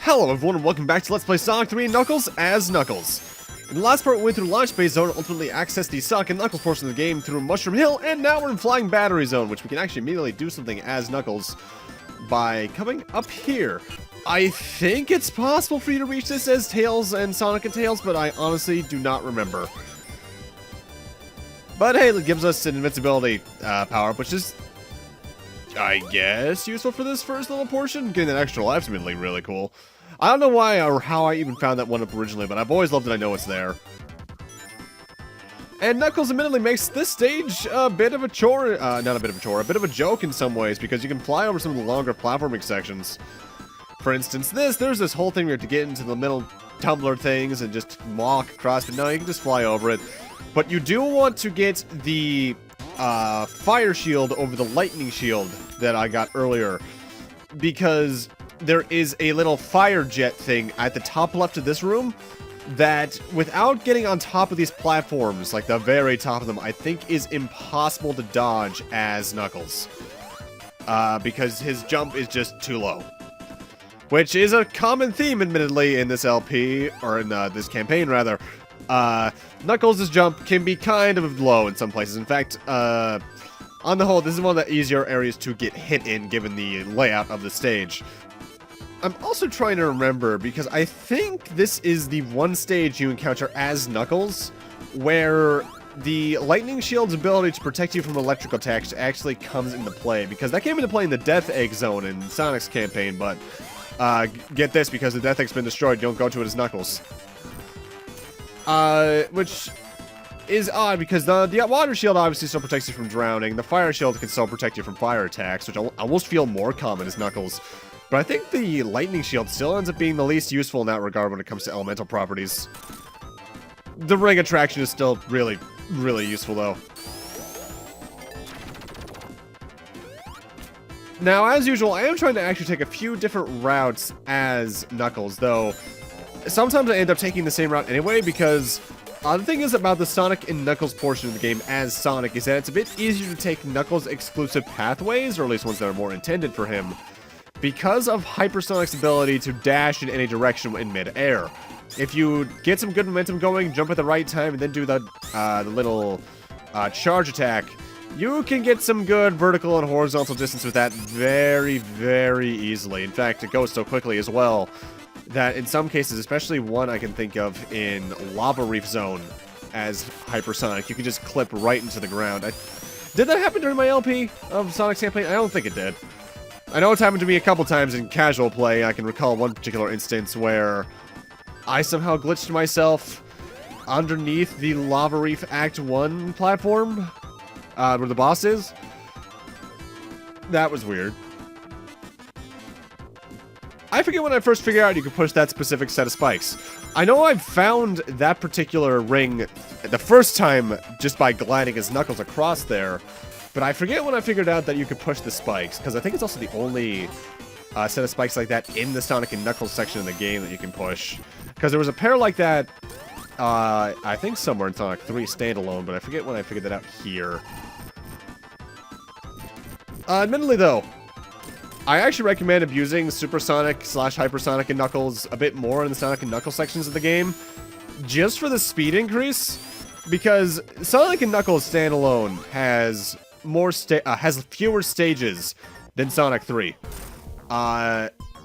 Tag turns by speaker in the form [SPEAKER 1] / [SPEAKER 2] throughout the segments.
[SPEAKER 1] Hello everyone and welcome back to Let's Play Sonic 3 and Knuckles as Knuckles. In the last part we went through Launch Base Zone and ultimately accessed the Sonic and Knuckles portion of the game through Mushroom Hill, and now we're in Flying Battery Zone, which we can actually immediately do something as Knuckles by coming up here. I think it's possible for you to reach this as Tails and Sonic and Tails, but I honestly do not remember. But hey, it gives us an invincibility power-up, which is, I guess, useful for this first little portion. Getting that extra life's admittedly really cool. I don't know why or how I even found that one up originally, but I've always loved it. I know it's there. And Knuckles admittedly makes this stage a bit of a chore, not a bit of a chore, a bit of a joke in some ways, because you can fly over some of the longer platforming sections. For instance, there's this whole thing where you have to get into the middle tumbler things and just walk across, but no, you can just fly over it. But you do want to get the fire shield over the lightning shield that I got earlier, because there is a little fire jet thing at the top left of this room that, without getting on top of these platforms, like the very top of them, I think is impossible to dodge as Knuckles. Because his jump is just too low. Which is a common theme, admittedly, in this LP, or in this campaign, rather. Knuckles' jump can be kind of low in some places. In fact, on the whole, this is one of the easier areas to get hit in, given the layout of the stage. I'm also trying to remember, because I think this is the one stage you encounter as Knuckles, where the lightning shield's ability to protect you from electrical attacks actually comes into play, because that came into play in the Death Egg Zone in Sonic's campaign, but get this, because the Death Egg's been destroyed, you don't go to it as Knuckles. Which is odd, because the water shield obviously still protects you from drowning, the fire shield can still protect you from fire attacks, which I almost feel more common as Knuckles. But I think the lightning shield still ends up being the least useful in that regard when it comes to elemental properties. The ring attraction is still really, really useful, though. Now, as usual, I am trying to actually take a few different routes as Knuckles, though sometimes I end up taking the same route anyway, because the thing is about the Sonic and Knuckles portion of the game as Sonic is that it's a bit easier to take Knuckles' exclusive pathways, or at least ones that are more intended for him, because of Hypersonic's ability to dash in any direction in mid-air. If you get some good momentum going, jump at the right time, and then do the little charge attack, you can get some good vertical and horizontal distance with that very, very easily. In fact, it goes so quickly as well that in some cases, especially one I can think of in Lava Reef Zone as Hypersonic, you can just clip right into the ground. Did that happen during my LP of Sonic's campaign? I don't think it did. I know it's happened to me a couple times in casual play. I can recall one particular instance where I somehow glitched myself underneath the Lava Reef Act 1 platform, where the boss is. That was weird. I forget when I first figured out you could push that specific set of spikes. I know I found that particular ring the first time just by gliding as Knuckles across there, but I forget when I figured out that you could push the spikes, because I think it's also the only set of spikes like that in the Sonic and Knuckles section of the game that you can push. Because there was a pair like that, I think somewhere in Sonic 3 standalone, but I forget when I figured that out here. Admittedly though, I actually recommend abusing Supersonic / Hypersonic and Knuckles a bit more in the Sonic and Knuckles sections of the game, just for the speed increase, because Sonic and Knuckles standalone has fewer stages than Sonic 3.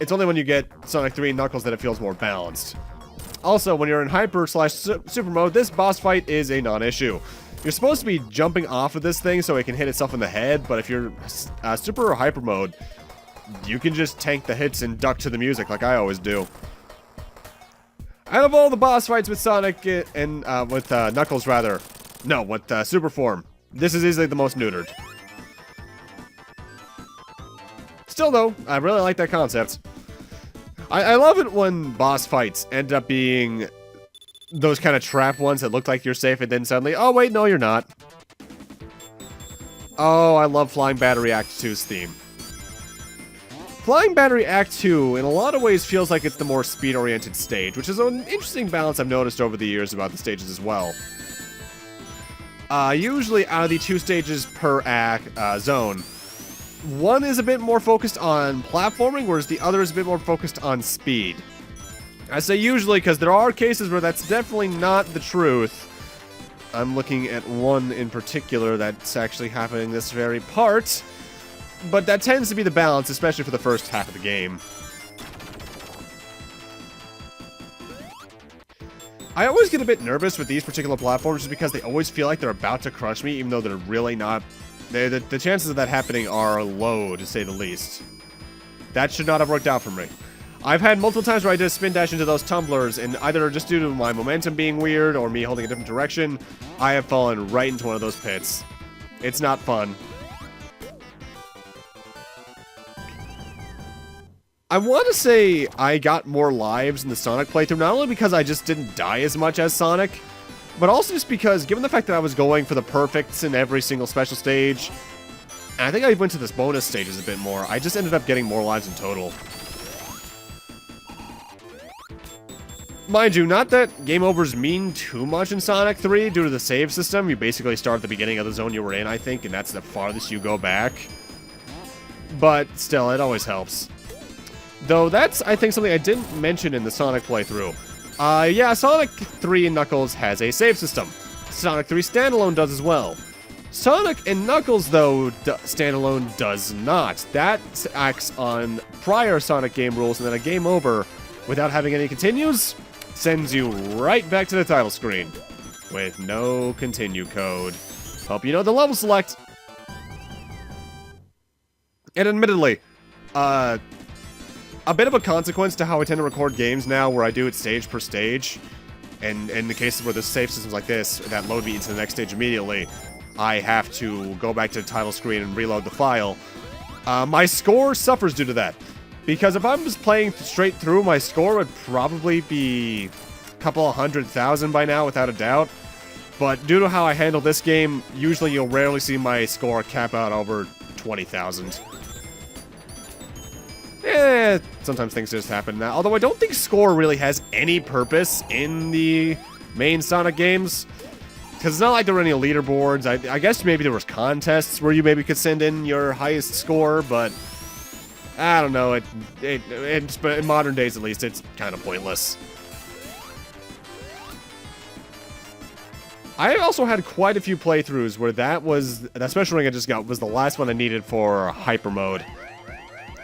[SPEAKER 1] It's only when you get Sonic 3 and Knuckles that it feels more balanced. Also, when you're in Hyper / Super mode, this boss fight is a non-issue. You're supposed to be jumping off of this thing so it can hit itself in the head, but if you're Super or Hyper mode, you can just tank the hits and duck to the music like I always do. Out of all the boss fights with Sonic and with Knuckles, rather, no, with Super form, this is easily the most neutered. Still though, I really like that concept. I love it when boss fights end up being those kind of trap ones that look like you're safe and then suddenly, oh wait, no you're not. Oh, I love Flying Battery Act 2's theme. Flying Battery Act 2 in a lot of ways feels like it's the more speed-oriented stage, which is an interesting balance I've noticed over the years about the stages as well. Usually out of the 2 stages per act, zone, one is a bit more focused on platforming, whereas the other is a bit more focused on speed. I say usually because there are cases where that's definitely not the truth. I'm looking at one in particular that's actually happening this very part. But that tends to be the balance, especially for the first half of the game. I always get a bit nervous with these particular platforms just because they always feel like they're about to crush me, even though they're really not. The chances of that happening are low, to say the least. That should not have worked out for me. I've had multiple times where I did a spin dash into those tumblers, and either just due to my momentum being weird or me holding a different direction, I have fallen right into one of those pits. It's not fun. I want to say I got more lives in the Sonic playthrough, not only because I just didn't die as much as Sonic, but also just because, given the fact that I was going for the perfects in every single special stage, and I think I went to this bonus stages a bit more, I just ended up getting more lives in total. Mind you, not that game overs mean too much in Sonic 3 due to the save system. You basically start at the beginning of the zone you were in, I think, and that's the farthest you go back. But still, it always helps. Though that's, I think, something I didn't mention in the Sonic playthrough. Yeah, Sonic 3 and Knuckles has a save system. Sonic 3 Standalone does as well. Sonic and Knuckles, though, Standalone does not. That acts on prior Sonic game rules, and then a game over, without having any continues, sends you right back to the title screen with no continue code. Hope you know the level select. And admittedly, a bit of a consequence to how I tend to record games now, where I do it stage per stage. And in the cases where there's save systems like this, that load me into the next stage immediately, I have to go back to the title screen and reload the file. My score suffers due to that. Because if I'm just playing straight through, my score would probably be a couple of 100,000 by now, without a doubt. But due to how I handle this game, usually you'll rarely see my score cap out over 20,000. Sometimes things just happen. Although I don't think score really has any purpose in the main Sonic games. Because it's not like there were any leaderboards. I guess maybe there was contests where you maybe could send in your highest score, but I don't know. But in modern days, at least, it's kind of pointless. I also had quite a few playthroughs where that special ring I just got was the last one I needed for Hyper Mode.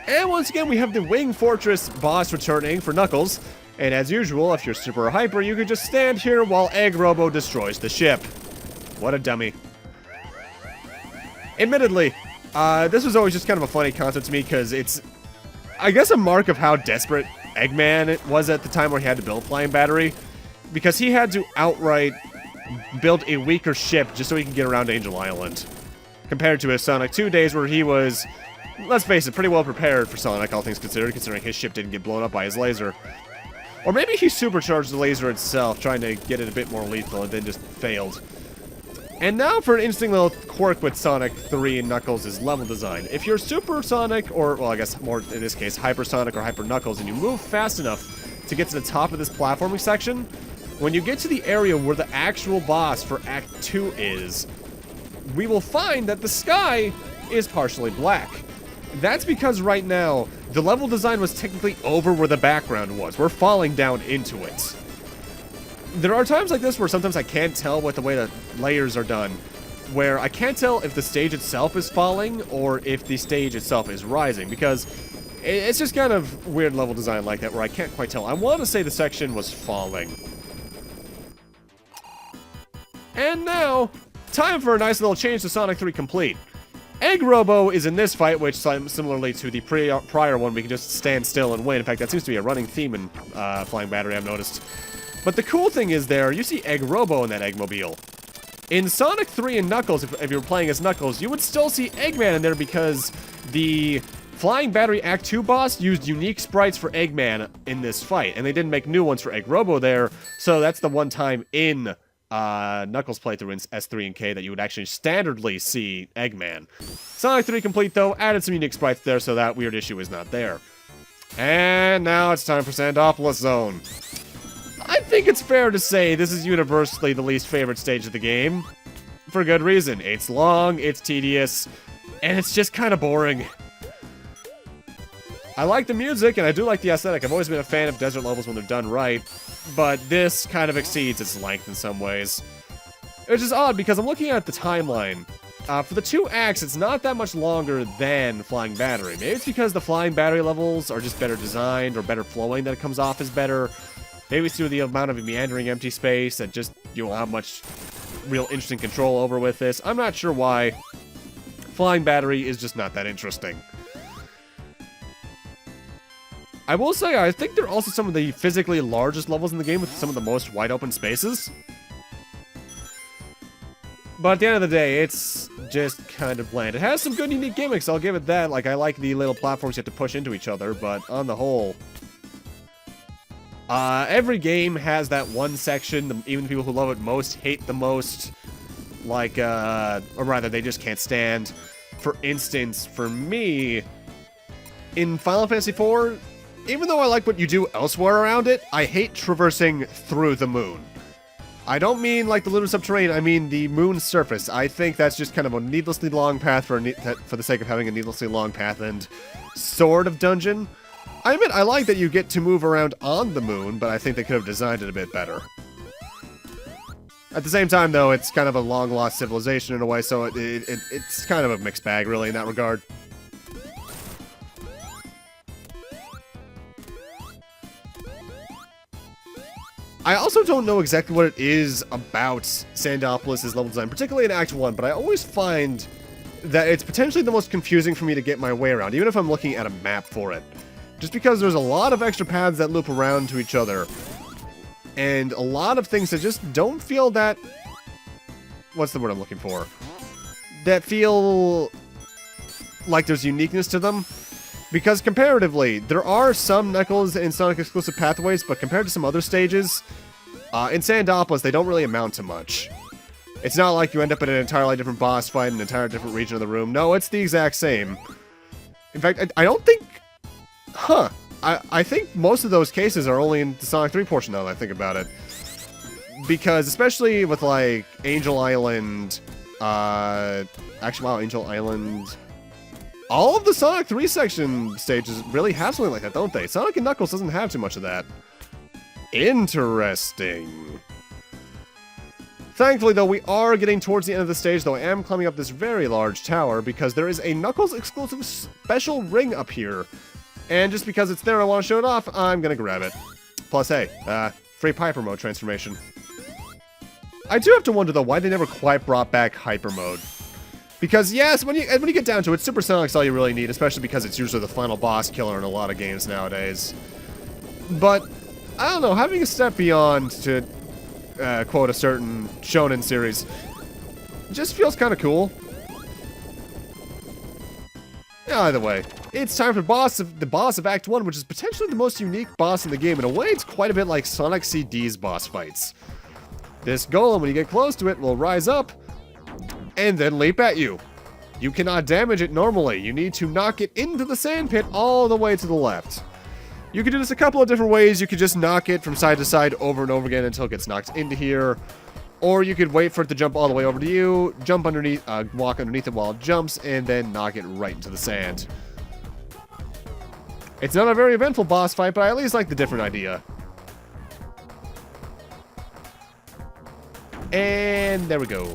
[SPEAKER 1] And once again, we have the Wing Fortress boss returning for Knuckles. And as usual, if you're super hyper, you can just stand here while Egg-Robo destroys the ship. What a dummy. Admittedly, this was always just kind of a funny concept to me, because it's, I guess, a mark of how desperate Eggman was at the time where he had to build Flying Battery. Because he had to outright build a weaker ship just so he can get around Angel Island. Compared to his Sonic 2 days where he was, let's face it, pretty well prepared for Sonic, all things considered, considering his ship didn't get blown up by his laser. Or maybe he supercharged the laser itself, trying to get it a bit more lethal, and then just failed. And now for an interesting little quirk with Sonic 3 and Knuckles' level design. If you're Super Sonic, or, well, I guess more in this case, Hyper Sonic or Hyper Knuckles, and you move fast enough to get to the top of this platforming section, when you get to the area where the actual boss for Act 2 is, we will find that the sky is partially black. That's because right now, the level design was technically over where the background was. We're falling down into it. There are times like this where sometimes I can't tell what the way the layers are done, where I can't tell if the stage itself is falling or if the stage itself is rising, because it's just kind of weird level design like that where I can't quite tell. I want to say the section was falling. And now, time for a nice little change to Sonic 3 Complete. Egg-Robo is in this fight, which, similarly to the prior one, we can just stand still and win. In fact, that seems to be a running theme in Flying Battery, I've noticed. But the cool thing is there, you see Egg-Robo in that Eggmobile. In Sonic 3 and Knuckles, if you were playing as Knuckles, you would still see Eggman in there because the Flying Battery Act 2 boss used unique sprites for Eggman in this fight, and they didn't make new ones for Egg-Robo there, so that's the one time in Knuckles playthrough in S3 and K that you would actually standardly see Eggman. Sonic 3 Complete, though, added some unique sprites there, so that weird issue is not there. And now it's time for Sandopolis Zone. I think it's fair to say this is universally the least favorite stage of the game. For good reason. It's long, it's tedious, And it's just kind of boring. I like the music, and I do like the aesthetic. I've always been a fan of desert levels when they're done right, but this kind of exceeds its length in some ways. Which is odd, because I'm looking at the timeline. For the 2 acts, it's not that much longer than Flying Battery. Maybe it's because the Flying Battery levels are just better designed, or better flowing that it comes off is better. Maybe it's due to the amount of meandering empty space that just you won't have much real interesting control over with this. I'm not sure why. Flying Battery is just not that interesting. I will say, I think they're also some of the physically largest levels in the game with some of the most wide open spaces. But at the end of the day, it's just kind of bland. It has some good, unique gimmicks, I'll give it that. Like, I like the little platforms you have to push into each other, but on the whole... every game has that one section, even the people who love it most hate the most. Like, or rather, they just can't stand. For instance, for me, in Final Fantasy IV, even though I like what you do elsewhere around it, I hate traversing through the moon. I don't mean like the lunar subterranean, I mean the moon's surface. I think that's just kind of a needlessly long path for the sake of having a needlessly long path and sort of dungeon. I admit, I like that you get to move around on the moon, but I think they could have designed it a bit better. At the same time, though, it's kind of a long-lost civilization in a way, so it's kind of a mixed bag, really, in that regard. I also don't know exactly what it is about Sandopolis' level design, particularly in Act 1, but I always find that it's potentially the most confusing for me to get my way around, even if I'm looking at a map for it. Just because there's a lot of extra paths that loop around to each other, and a lot of things that just don't feel that... What's the word I'm looking for? That feel like there's uniqueness to them. Because comparatively, there are some Knuckles and Sonic exclusive pathways, but compared to some other stages, in Sandopolis, they don't really amount to much. It's not like you end up in an entirely different boss fight in an entirely different region of the room. No, it's the exact same. In fact, I don't think... Huh. I think most of those cases are only in the Sonic 3 portion, now that I think about it. Because, especially with, like, Angel Island... Actually, wow, Angel Island... All of the Sonic 3 section stages really have something like that, don't they? Sonic and Knuckles doesn't have too much of that. Interesting. Thankfully, though, we are getting towards the end of the stage, though I am climbing up this very large tower, because there is a Knuckles exclusive special ring up here. And just because it's there and I want to show it off, I'm gonna grab it. Plus, hey, free Hyper Mode transformation. I do have to wonder, though, why they never quite brought back Hyper Mode. Because, yes, when you get down to it, Super Sonic's all you really need, especially because it's usually the final boss killer in a lot of games nowadays. But, I don't know, having a step beyond, to quote a certain shonen series, just feels kind of cool. Either way, it's time for the boss of Act 1, which is potentially the most unique boss in the game. In a way, it's quite a bit like Sonic CD's boss fights. This golem, when you get close to it, will rise up, and then leap at you. You cannot damage it normally. You need to knock it into the sand pit all the way to the left. You can do this a couple of different ways. You could just knock it from side to side over and over again until it gets knocked into here. Or you could wait for it to jump all the way over to you, jump underneath, walk underneath it while it jumps, and then knock it right into the sand. It's not a very eventful boss fight, but I at least like the different idea. And there we go.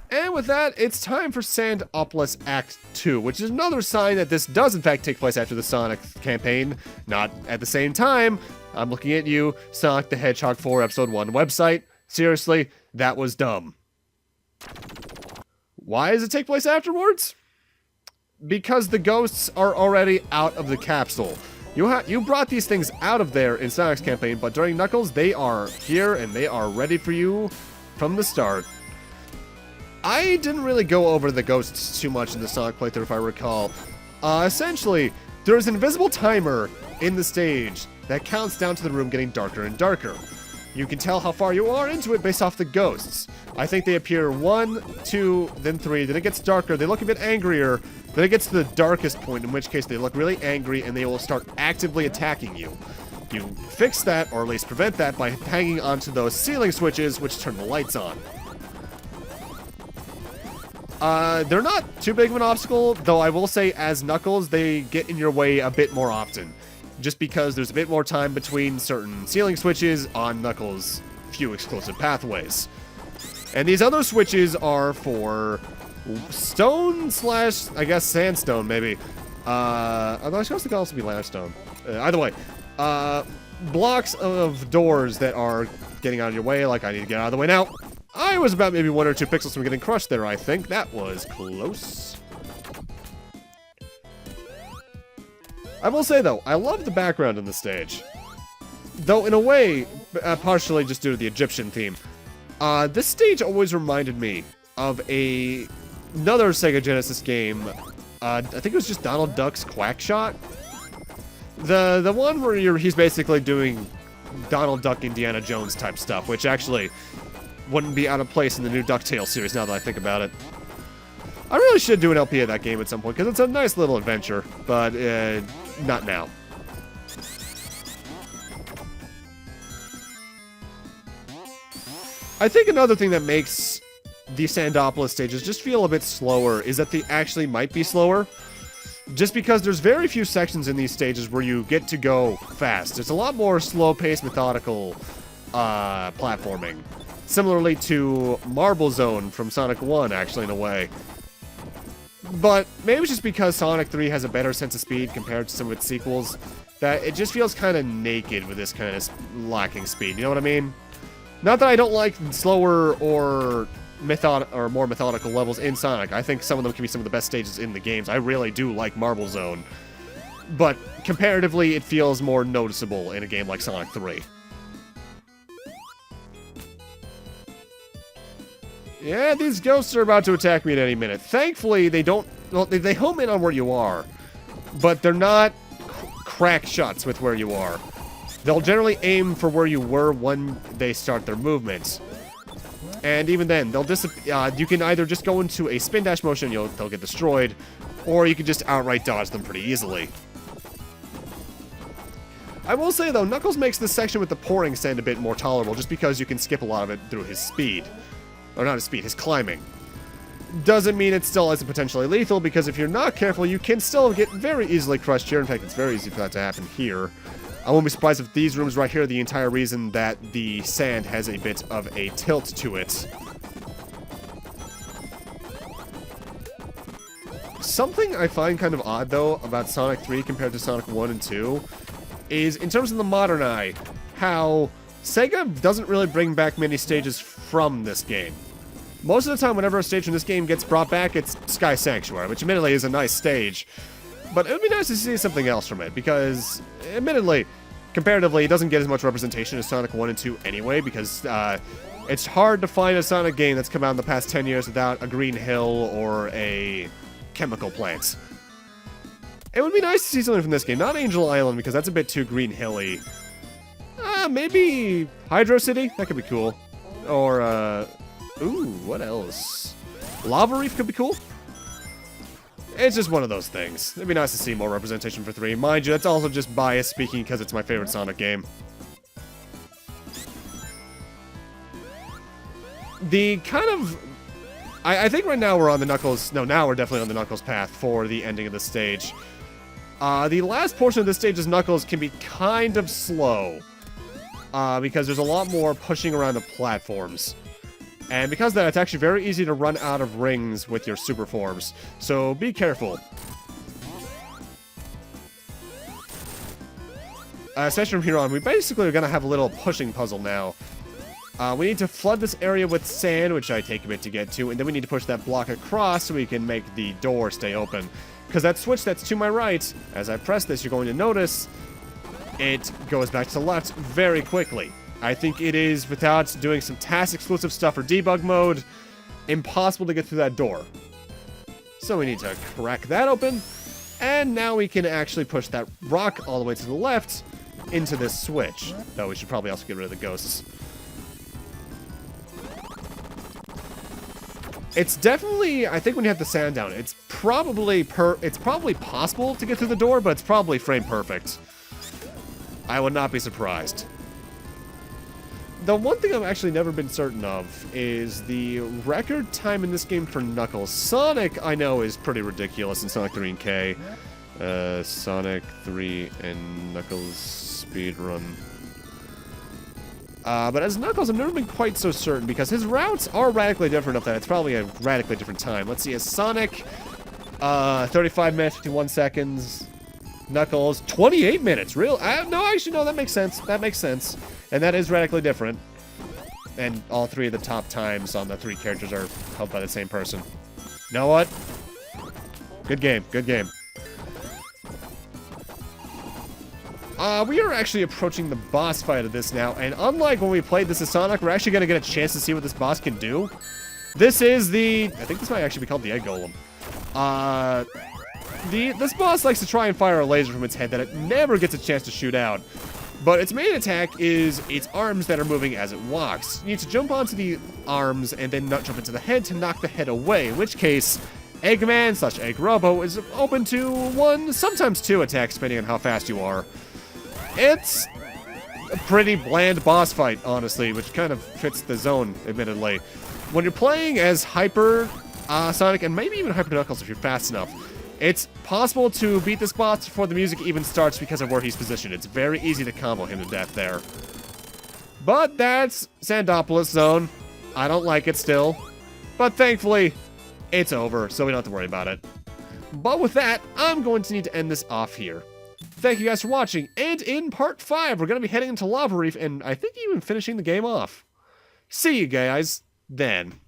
[SPEAKER 1] And with that, it's time for Sandopolis Act 2, which is another sign that this does in fact take place after the Sonic campaign, not at the same time. I'm looking at you, Sonic the Hedgehog 4 Episode 1 website. Seriously, that was dumb. Why does it take place afterwards? Because the ghosts are already out of the capsule. You brought these things out of there in Sonic's campaign, but during Knuckles, they are here and they are ready for you from the start. I didn't really go over the ghosts too much in the Sonic playthrough, if I recall. Essentially, there's an invisible timer in the stage that counts down to the room getting darker and darker. You can tell how far you are into it based off the ghosts. I think they appear 1, 2, then 3, then it gets darker, they look a bit angrier, then it gets to the darkest point, in which case they look really angry and they will start actively attacking you. You fix that, or at least prevent that, by hanging onto those ceiling switches which turn the lights on. They're not too big of an obstacle, though I will say as Knuckles, they get in your way a bit more often. Just because there's a bit more time between certain ceiling switches on Knuckles' few exclusive pathways. And these other switches are for stone slash, I guess, sandstone, maybe. Although I suppose they could also be limestone. Either way, blocks of doors that are getting out of your way, like I need to get out of the way now. I was about maybe 1 or 2 pixels from getting crushed there, I think. That was close. I will say, though, I love the background in the stage. Though, in a way, partially just due to the Egyptian theme, this stage always reminded me of another Sega Genesis game. I think it was just Donald Duck's Quack Shot. The one where he's basically doing Donald Duck Indiana Jones type stuff, which actually wouldn't be out of place in the new DuckTales series now that I think about it. I really should do an LP of that game at some point, because it's a nice little adventure, but not now. I think another thing that makes the Sandopolis stages just feel a bit slower is that they actually might be slower. Just because there's very few sections in these stages where you get to go fast. It's a lot more slow-paced, methodical platforming. Similarly to Marble Zone from Sonic 1, actually, in a way. But maybe it's just because Sonic 3 has a better sense of speed compared to some of its sequels, that it just feels kind of naked with this kind of lacking speed, you know what I mean? Not that I don't like slower or more methodical levels in Sonic. I think some of them can be some of the best stages in the games. I really do like Marble Zone. But comparatively, it feels more noticeable in a game like Sonic 3. Yeah, these ghosts are about to attack me at any minute. Thankfully, they don't... Well, they home in on where you are. But they're not crack shots with where you are. They'll generally aim for where you were when they start their movements. And even then, they'll you can either just go into a spin dash motion, they'll get destroyed, or you can just outright dodge them pretty easily. I will say, though, Knuckles makes this section with the pouring sand a bit more tolerable, just because you can skip a lot of it through his speed. Or not his speed, his climbing. Doesn't mean it still isn't potentially lethal, because if you're not careful, you can still get very easily crushed here. In fact, it's very easy for that to happen here. I won't be surprised if these rooms right here are the entire reason that the sand has a bit of a tilt to it. Something I find kind of odd, though, about Sonic 3 compared to Sonic 1 and 2 is, in terms of the modern eye, how Sega doesn't really bring back many stages from this game. Most of the time, whenever a stage from this game gets brought back, it's Sky Sanctuary, which admittedly is a nice stage. But it would be nice to see something else from it, because, admittedly, comparatively, it doesn't get as much representation as Sonic 1 and 2 anyway, because it's hard to find a Sonic game that's come out in the past 10 years without a green hill or a chemical plant. It would be nice to see something from this game, not Angel Island, because that's a bit too green hilly. Maybe Hydro City? That could be cool. Or, ooh, what else? Lava Reef could be cool. It's just one of those things. It'd be nice to see more representation for 3. Mind you, that's also just bias speaking because it's my favorite Sonic game. The kind of... I think right now we're on the Knuckles... No, now we're definitely on the Knuckles path for the ending of the stage. The last portion of this stage's Knuckles can be kind of slow. Because there's a lot more pushing around the platforms. And because of that, it's actually very easy to run out of rings with your super forms. So be careful. Especially from here on, we basically are going to have a little pushing puzzle now. We need to flood this area with sand, which I take a bit to get to, and then we need to push that block across so we can make the door stay open. Because that switch that's to my right, as I press this, you're going to notice it goes back to the left very quickly. I think it is, without doing some task exclusive stuff for debug mode, impossible to get through that door. So we need to crack that open, and now we can actually push that rock all the way to the left into this switch. Though we should probably also get rid of the ghosts. It's definitely, I think when you have the sand down, it's probably possible to get through the door, but it's probably frame perfect. I would not be surprised. the one thing I've actually never been certain of is the record time in this game for Knuckles. Sonic, I know, is pretty ridiculous in Sonic 3 and K. Sonic 3 and Knuckles speedrun. But as Knuckles, I've never been quite so certain because his routes are radically different enough that it's probably a radically different time. Let's see, as Sonic, 35 minutes, 51 seconds. Knuckles, 28 minutes. Real? No, actually, no, that makes sense. That makes sense. And that is radically different. And all three of the top times on the three characters are held by the same person. You know what? Good game. Good game. We are actually approaching the boss fight of this now, and unlike when we played this as Sonic, we're actually going to get a chance to see what this boss can do. This is the... I think this might actually be called the Egg Golem. This boss likes to try and fire a laser from its head that it never gets a chance to shoot out. But its main attack is its arms that are moving as it walks. You need to jump onto the arms and then jump into the head to knock the head away, in which case... Eggman / Egg-Robo is open to 1, sometimes 2 attacks, depending on how fast you are. It's a pretty bland boss fight, honestly, which kind of fits the zone, admittedly. When you're playing as Hyper Sonic, and maybe even Hyper Knuckles if you're fast enough, it's possible to beat this boss before the music even starts because of where he's positioned. It's very easy to combo him to death there. But that's Sandopolis zone. I don't like it still. But thankfully, it's over, so we don't have to worry about it. But with that, I'm going to need to end this off here. Thank you guys for watching, and in part 5, we're going to be heading into Lava Reef, and I think even finishing the game off. See you guys then.